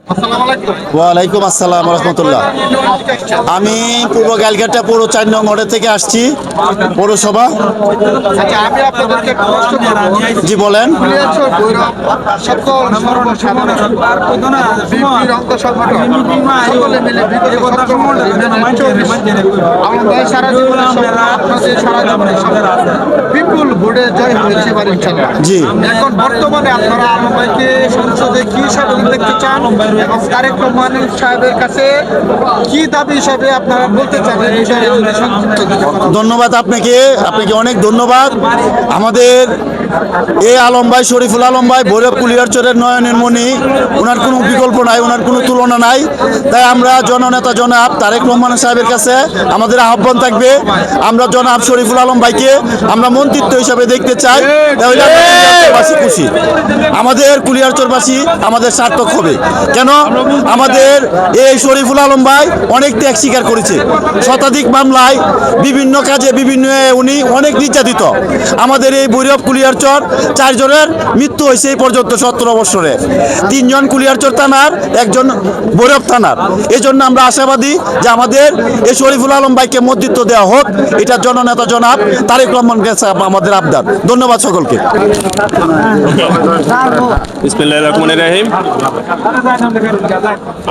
ওয়ালাইকুম আসসালাম রহমতুল্লাহ। আমি পূর্ব গাইলঘাটা পৌর 4 নং ওয়ার্ড থেকে আসছি, পৌরসভা। জি বলেন। বিপুল ভোটে জয় হয়েছে এবার ইনশাআল্লাহ। জি, এখন বর্তমানে আপনারা আলম ভাইকে সংসদে কি হিসাবে দেখতে চান এবং তারেক রহমান সাহেবের কাছে কি দাবি হিসাবে আপনারা বলতে চান এই বিষয়ে যদি সংক্ষিপ্ত যদি বলেন। ধন্যবাদ আপনাকে অনেক ধন্যবাদ। আমাদের এই আলম ভাই, শরীফুল আলম ভাই, ভৈরব কুলিয়ারচরের নয়নের মণি। ওনার কোনো বিকল্প নাই, ওনার কোনো তুলনা নাই। তাই আমরা জননেতা জনাব তারেক রহমান সাহেবের কাছে আমাদের আহ্বান থাকবে, আমরা জনাব শরীফুল আলম ভাইকে আমরা মন্ত্রিত্ব হিসাবে দেখতে চাই। তাহলে আমরা কুলিয়ারচরবাসী খুশি, আমাদের কুলিয়ারচরবাসী আমাদের সার্থক হবে। কেন? আমাদের এই শরীফুল আলম ভাই অনেক ত্যাগ স্বীকার করেছে, শতাধিক মামলায় বিভিন্ন কাজে বিভিন্ন উনি অনেক নির্যাতিত। আমাদের এই ভৈরব কুলিয়ারচর 4 জনের মৃত্যু হয়েছে এই পর্যন্ত 17 বছরে, 3 জন কুলিয়ারচর থানার, 1 জন ভৈরব থানার। এই জন্য আমরা আশাবাদী যে আমাদের এই শরীফুল আলম ভাইকে মন্ত্রিত্ব দেওয়া হোক। এটা জননেতা জনাব তারেক রহমান কাছে আমাদের আবদার। ধন্যবাদ সকলকে। বিসমিল্লাহির রহমানির রহিম।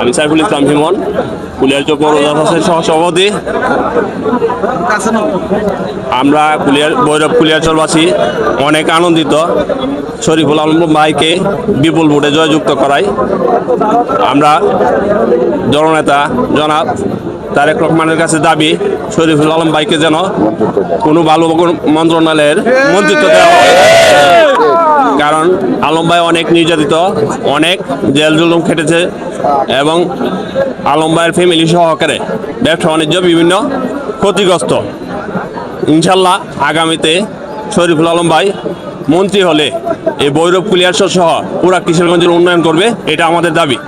আমি সাইফুল ইসলাম হিমন, কুলিয়ারচর পৌর জাসাসের সহসভাপতি। আমরা ভৈরব কুলিয়ারচরবাসী অনেক আনন্দিত শরীফুল আলম ভাইকে বিপুল ভোটে জয়যুক্ত করাই। আমরা জননেতা জনাব তারেক রহমানের কাছে দাবি, শরীফুল আলম ভাইকে যেন কোনো ভালো মন্ত্রণালয়ের মন্ত্রিত্ব দেওয়া হয়। কারণ আলম ভাই অনেক নির্যাতিত, অনেক জেল জুলুম খেটেছে এবং আলম ভাইয়ের ফ্যামিলি সহকারে ব্যবসা বাণিজ্য বিভিন্ন ক্ষতিগ্রস্ত। ইনশাল্লাহ আগামীতে শরীফুল আলম ভাই মন্ত্রী হলে এই ভৈরব কুলিয়ারচর সহ পুরা কিশোরগঞ্জের উন্নয়ন করবে, এটা আমাদের দাবি।